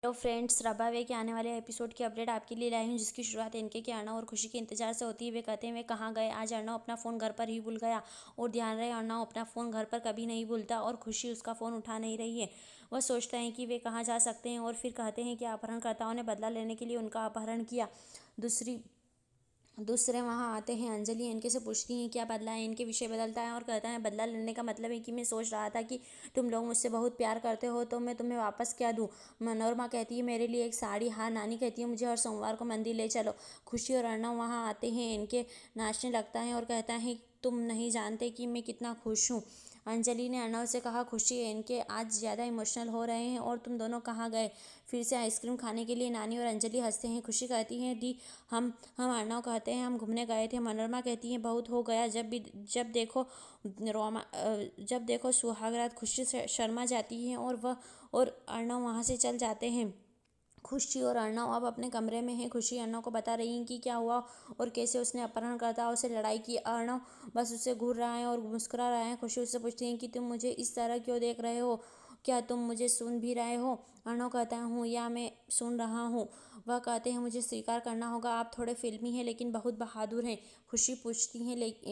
तो फ्रेंड्स, रबावे के आने वाले एपिसोड की अपडेट आपके लिए लाई हूँ, जिसकी शुरुआत इनके के अर्णव और खुशी के इंतजार से होती है। वे कहते हैं वे कहाँ गए। आज अर्णव अपना फ़ोन घर पर ही भूल गया और ध्यान रहे अर्णव अपना फ़ोन घर पर कभी नहीं भूलता और खुशी उसका फ़ोन उठा नहीं रही है। वह सोचते हैं कि वे कहाँ जा सकते हैं और फिर कहते हैं कि अपहरणकर्ताओं ने बदला लेने के लिए उनका अपहरण किया। दूसरे वहाँ आते हैं। अंजलि इनके से पूछती हैं क्या बदला है। इनके विषय बदलता है और कहता है बदला लेने का मतलब है कि मैं सोच रहा था कि तुम लोग मुझसे बहुत प्यार करते हो तो मैं तुम्हें वापस क्या दूँ। मनोरमा कहती है मेरे लिए एक साड़ी। हाँ, नानी कहती है मुझे हर सोमवार को मंदिर ले चलो। खुशी और अर्णव वहाँ आते हैं। इनके नाचने लगता है और कहता है तुम नहीं जानते कि मैं कितना खुश हूँ। अंजलि ने अर्णव से कहा खुशी इनके आज ज़्यादा इमोशनल हो रहे हैं और तुम दोनों कहाँ गए। फिर से आइसक्रीम खाने के लिए नानी और अंजलि हंसते हैं। खुशी कहती है दी हम कहते हैं हम घूमने गए थे। मनोरमा कहती है बहुत हो गया, जब देखो सुहागरात। खुशी से शर्मा जाती है और अर्णव वहाँ से चल जाते हैं। खुशी और अर्णव अब अपने कमरे में हैं। खुशी अर्णव को बता रही है कि क्या हुआ और कैसे उसने अपहरणकर्ताओं से लड़ाई की। अर्णव बस उसे घूर रहा है और मुस्कुरा रहा है। खुशी उससे पूछती है कि तुम मुझे इस तरह क्यों देख रहे हो, क्या तुम मुझे सुन भी रहे हो। अर्णव कहता हूँ या मैं सुन रहा हूँ। वह कहते हैं मुझे स्वीकार करना होगा आप थोड़े फिल्मी हैं लेकिन बहुत बहादुर हैं। खुशी पूछती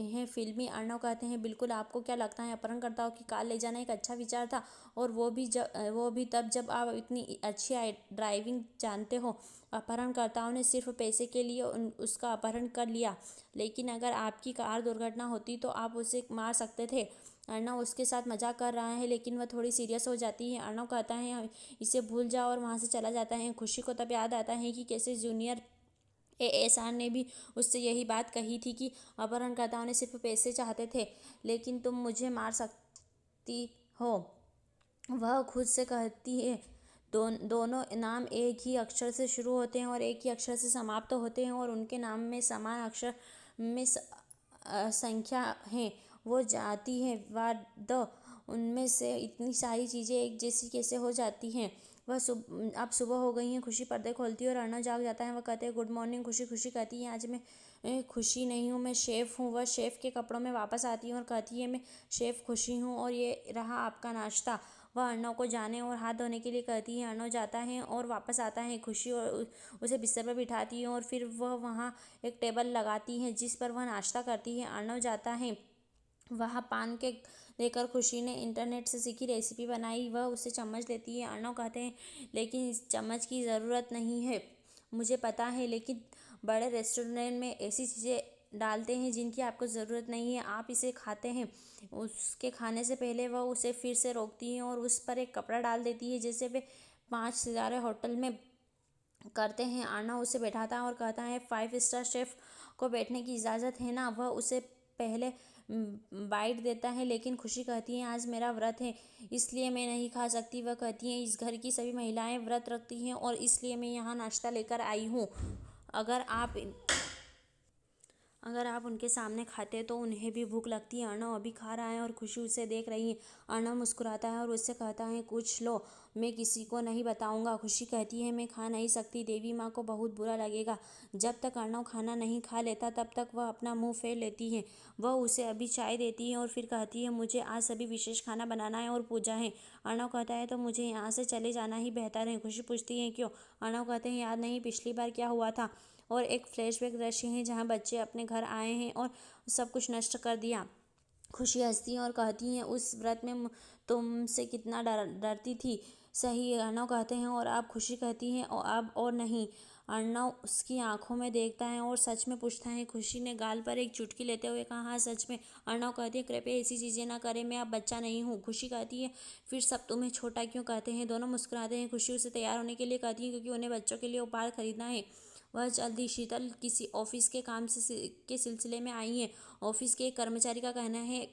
हैं फिल्मी। अर्णव कहते हैं बिल्कुल। आपको क्या लगता है अपहरणकर्ताओं की कार ले जाना एक अच्छा विचार था, और वो भी तब जब आप इतनी अच्छी ड्राइविंग जानते हो। अपहरणकर्ताओं ने सिर्फ पैसे के लिए उसका अपहरण कर लिया, लेकिन अगर आपकी कार दुर्घटना होती तो आप उसे मार सकते थे। अर्णव उसके साथ मजाक कर रहा है लेकिन वह थोड़ी सीरियस हो जाती है। अर्णव कहता है इसे भूल जाओ और वहाँ से चला जाता है। खुशी को तब याद आता है कि कैसे जूनियर एएसआर ने भी उससे यही बात कही थी कि अपहरणकर्ताओं ने सिर्फ पैसे चाहते थे, लेकिन तुम मुझे मार सकती हो। वह खुद से कहती है दोनों नाम एक ही अक्षर से शुरू होते हैं और एक ही अक्षर से समाप्त होते हैं और उनके नाम में समान अक्षर में संख्या है। वो जाती है वाद उनमें से इतनी सारी चीज़ें एक जैसी कैसे हो जाती हैं। अब सुबह हो गई है। खुशी पर्दे खोलती है और अर्णव जाग जाता है। वह कहते हैं गुड मॉर्निंग खुशी। खुशी कहती है आज मैं खुशी नहीं हूँ, मैं शेफ़ हूँ। वह शेफ़ के कपड़ों में वापस आती है और कहती है मैं शेफ़ खुशी हूँ और ये रहा आपका नाश्ता। वह अर्णव को जाने और हाथ धोने के लिए कहती है। अर्णव जाता है और वापस आता है। खुशी और उसे बिस्तर पर बिठाती है और फिर वह वहाँ एक टेबल लगाती है जिस पर वह नाश्ता करती है। अर्णव जाता है। वह पान के लेकर खुशी ने इंटरनेट से सीखी रेसिपी बनाई। वह उसे चम्मच देती है। अर्णव कहते हैं लेकिन इस चम्मच की ज़रूरत नहीं है। मुझे पता है, लेकिन बड़े रेस्टोरेंट में ऐसी चीज़ें डालते हैं जिनकी आपको ज़रूरत नहीं है। आप इसे खाते हैं। उसके खाने से पहले वह उसे फिर से रोकती है और उस पर एक कपड़ा डाल देती है जैसे वे 5 सितारे होटल में करते हैं। अर्णव उसे बैठाता है और कहता है 5 स्टार शेफ को बैठने की इजाज़त है ना। वह उसे पहले बाइट देता है लेकिन खुशी कहती है आज मेरा व्रत है इसलिए मैं नहीं खा सकती। वह कहती है इस घर की सभी महिलाएं व्रत रखती हैं और इसलिए मैं यहाँ नाश्ता लेकर आई हूँ। अगर आप अगर आप उनके सामने खाते तो उन्हें भी भूख लगती है। अर्णव अभी खा रहा है और खुशी उसे देख रही है। अर्णव मुस्कुराता है और उससे कहता है कुछ लो, मैं किसी को नहीं बताऊंगा। खुशी कहती है मैं खा नहीं सकती, देवी माँ को बहुत बुरा लगेगा। जब तक अर्णव खाना नहीं खा लेता तब तक वह अपना मुंह फेर लेती है। वह उसे अभी चाय देती है और फिर कहती है मुझे आज सभी विशेष खाना बनाना है और पूजा है। अर्णव कहता है तो मुझे यहाँ से चले जाना ही बेहतर है। खुशी पूछती है क्यों। अर्णव कहते हैं याद नहीं पिछली बार क्या हुआ था। और एक फ्लैशबैक दृश्य है जहाँ बच्चे अपने घर आए हैं और सब कुछ नष्ट कर दिया। खुशी हंसती है और कहती है उस व्रत में तुमसे कितना डरती थी। सही, अर्णव कहते हैं और आप। खुशी कहती है और अब और नहीं। अर्णव उसकी आंखों में देखता है और सच में पूछता है। खुशी ने गाल पर एक चुटकी लेते हुए कहा हाँ सच में। अर्णव कहती है कृपया ऐसी चीज़ें ना करें, मैं अब बच्चा नहीं हूँ। खुशी कहती है फिर सब तुम्हें छोटा क्यों कहते हैं। दोनों मुस्कुराते हैं। खुशी उसे तैयार होने के लिए कहती है क्योंकि उन्हें बच्चों के लिए उपहार खरीदना है। वह जल्दी शीतल किसी ऑफिस के काम के सिलसिले में आई है। ऑफिस के एक कर्मचारी का कहना है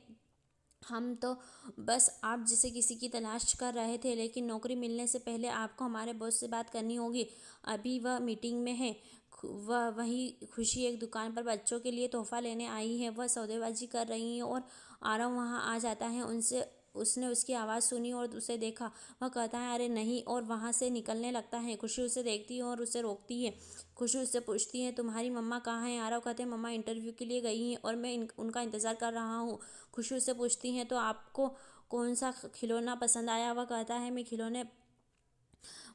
हम तो बस आप जैसे किसी की तलाश कर रहे थे, लेकिन नौकरी मिलने से पहले आपको हमारे बॉस से बात करनी होगी। अभी वह मीटिंग में है। वही खुशी एक दुकान पर बच्चों के लिए तोहफा लेने आई है। वह सौदेबाजी कर रही है और आरव वहाँ आ जाता है। उसने उसकी आवाज़ सुनी और उसे देखा। वह कहता है अरे नहीं और वहाँ से निकलने लगता है। खुशी उसे देखती है और उसे रोकती है। खुशी उससे पूछती है तुम्हारी मम्मा कहाँ हैं। आरव कहते हैं मम्मा इंटरव्यू के लिए गई हैं और मैं उनका इंतज़ार कर रहा हूँ। खुशी उससे पूछती हैं तो आपको कौन सा खिलौना पसंद आया। वह कहता है मैं खिलौने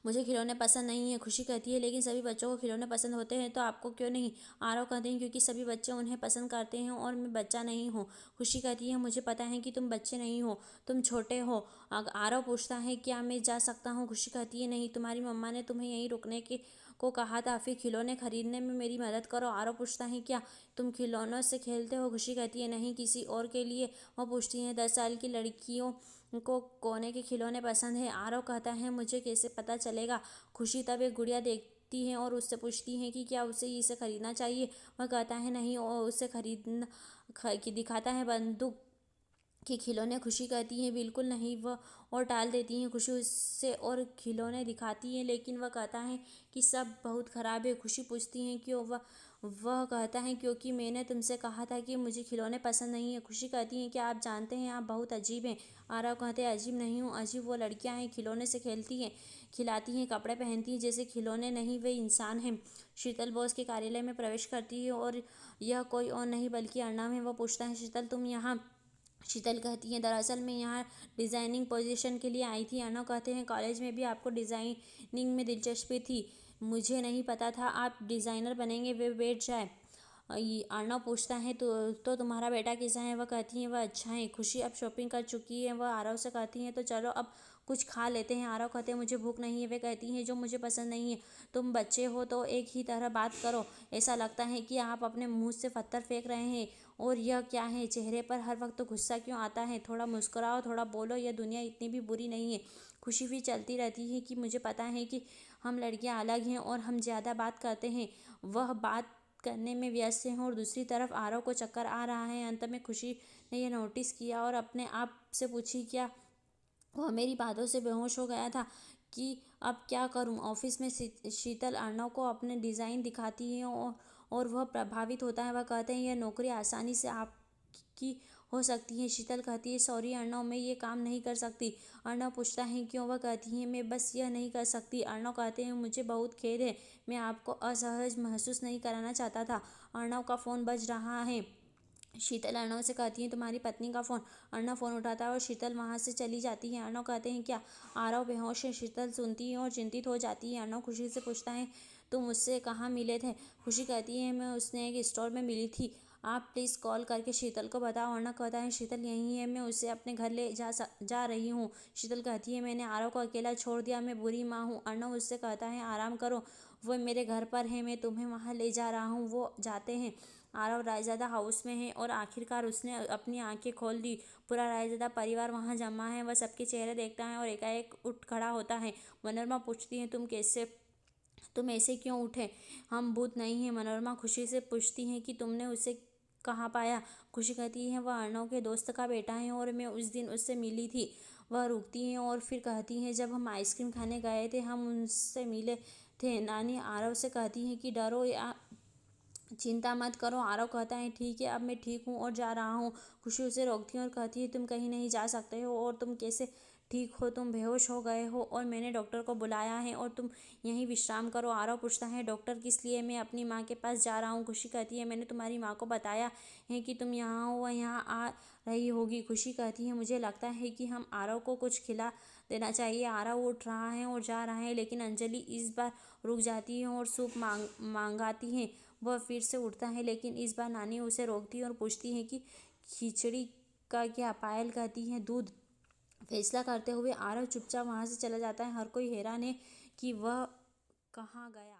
मुझे खिलौने पसंद नहीं है। खुशी कहती है लेकिन सभी बच्चों को खिलौने पसंद होते हैं तो आपको क्यों नहीं? आरव कहते हैं क्योंकि सभी बच्चे उन्हें पसंद करते हैं और मैं बच्चा नहीं हूँ। खुशी कहती है मुझे पता है कि तुम बच्चे नहीं हो, तुम छोटे हो। आरव पूछता है क्या मैं जा सकता हूँ? खुशी कहती है नहीं, तुम्हारी मम्मा ने तुम्हें यहीं रुकने के को कहा था, फिर खिलौने खरीदने में मेरी मदद करो। आरव पूछता है क्या तुम खिलौनों से खेलते हो? खुशी कहती है नहीं, किसी और के लिए। वो पूछती है 10 साल की लड़कियों को कोने के खिलौने पसंद है। आरव कहता है मुझे कैसे पता चलेगा? खुशी तब एक गुड़िया देखती है और उससे पूछती है कि क्या उसे इसे खरीदना चाहिए? वह कहता है नहीं और उसे खरीदना दिखाता है बंदूक कि खिलौने। खुशी कहती है बिल्कुल नहीं, वह और टाल देती हैं। खुशी उससे और खिलौने दिखाती है लेकिन वह कहता है कि सब बहुत ख़राब है। खुशी पूछती है क्यों? वह कहता है क्योंकि मैंने तुमसे कहा था कि मुझे खिलौने पसंद नहीं है। खुशी कहती है क्या आप जानते हैं आप बहुत अजीब हैं? आरव कहते हैं अजीब नहीं हूँ, अजीब वो लड़कियाँ हैं खिलौने से खेलती हैं, खिलाती हैं, कपड़े पहनती हैं जैसे खिलौने नहीं वे इंसान हैं। शीतल बॉस के कार्यालय में प्रवेश करती है और यह कोई और नहीं बल्कि अर्णव है। वह पूछता है शीतल तुम यहाँ? शीतल कहती है दरअसल मैं यहाँ डिज़ाइनिंग पोजीशन के लिए आई थी। अर्णव कहते हैं कॉलेज में भी आपको डिज़ाइनिंग में दिलचस्पी थी? मुझे नहीं पता था आप डिज़ाइनर बनेंगे। वे बैठ जाए। अर्णव पूछता है तो तुम्हारा बेटा कैसा है? वह कहती है वह अच्छा है। खुशी अब शॉपिंग कर चुकी है। वह आरव से कहती है तो चलो अब कुछ खा लेते हैं। आरव कहते हैं मुझे भूख नहीं है। वे कहती हैं जो मुझे पसंद नहीं है। तुम बच्चे हो तो एक ही तरह बात करो, ऐसा लगता है कि आप अपने मुंह से पत्थर फेंक रहे हैं। और यह क्या है? चेहरे पर हर वक्त तो गुस्सा क्यों आता है? थोड़ा मुस्कुराओ, थोड़ा बोलो, यह दुनिया इतनी भी बुरी नहीं है। खुशी भी चलती रहती है कि मुझे पता है कि हम लड़कियां अलग हैं और हम ज़्यादा बात करते हैं। वह बात करने में व्यस्त हैं और दूसरी तरफ आरव को चक्कर आ रहा है। अंत में खुशी ने यह नोटिस किया और अपने आप से पूछी क्या वह मेरी बातों से बेहोश हो गया था कि अब क्या करूं? ऑफिस में शीतल अर्णव को अपने डिज़ाइन दिखाती है और वह प्रभावित होता है। वह कहते हैं यह नौकरी आसानी से आपकी हो सकती है। शीतल कहती है सॉरी अर्णव, मैं ये काम नहीं कर सकती। अर्णव पूछता है क्यों? वह कहती है मैं बस यह नहीं कर सकती। अर्णव कहते हैं मुझे बहुत खेद है, मैं आपको असहज महसूस नहीं कराना चाहता था। अर्णव का फ़ोन बज रहा है। शीतल अर्णव से कहती है तुम्हारी पत्नी का फ़ोन। अर्णव फ़ोन उठाता है और शीतल वहाँ से चली जाती है। अर्णव कहते हैं क्या? आरव बेहोश है। शीतल सुनती है और चिंतित हो जाती है। अर्णव खुशी से पूछता है तुम उससे कहाँ मिले थे? खुशी कहती है मैं उसने एक स्टोर में मिली थी, आप प्लीज़ कॉल करके शीतल को बताओ। अर्णव कहता है शीतल यहीं है, मैं उसे अपने घर ले जा रही हूँ। शीतल कहती है मैंने आरव को अकेला छोड़ दिया, मैं बुरी माँ हूँ। अर्णव उससे कहता है आराम करो, वो मेरे घर पर है, मैं तुम्हें वहाँ ले जा रहा हूँ। वो जाते हैं। आरव रायज़ादा हाउस में है और आखिरकार उसने अपनी आंखें खोल दी। पूरा रायज़ादा परिवार वहाँ जमा है। वह सबके चेहरे देखता है और एकाएक उठ खड़ा होता है। मनोरमा पूछती है तुम ऐसे क्यों उठे? हम भूत नहीं हैं। मनोरमा खुशी से पूछती हैं कि तुमने उसे कहाँ पाया? खुशी कहती है वह अर्णव के दोस्त का बेटा है और मैं उस दिन उससे मिली थी। वह रुकती हैं और फिर कहती हैं जब हम आइसक्रीम खाने गए थे हम उनसे मिले थे। नानी आरव से कहती हैं कि डरो या चिंता मत करो। आरव कहता है ठीक है अब मैं ठीक हूँ और जा रहा हूँ। खुशी उसे रोकती है और कहती है तुम कहीं नहीं जा सकते हो और तुम कैसे ठीक हो? तुम बेहोश हो गए हो और मैंने डॉक्टर को बुलाया है और तुम यहीं विश्राम करो। आरव पूछता है डॉक्टर किस लिए? मैं अपनी माँ के पास जा रहा हूँ। खुशी कहती है मैंने तुम्हारी माँ को बताया है कि तुम यहाँ हो, वह यहाँ आ रही होगी। खुशी कहती है मुझे लगता है कि हम आरव को कुछ खिला देना चाहिए। आरव उठ रहा है और जा रहा है लेकिन अंजलि इस बार रुक जाती है और सूप मांगाती है। वह फिर से उठता है लेकिन इस बार नानी उसे रोकती है और पूछती है कि खिचड़ी का क्या? पायल कहती है दूध। फैसला करते हुए आरव चुपचाप वहाँ से चला जाता है। हर कोई हैरान है कि वह कहाँ गया।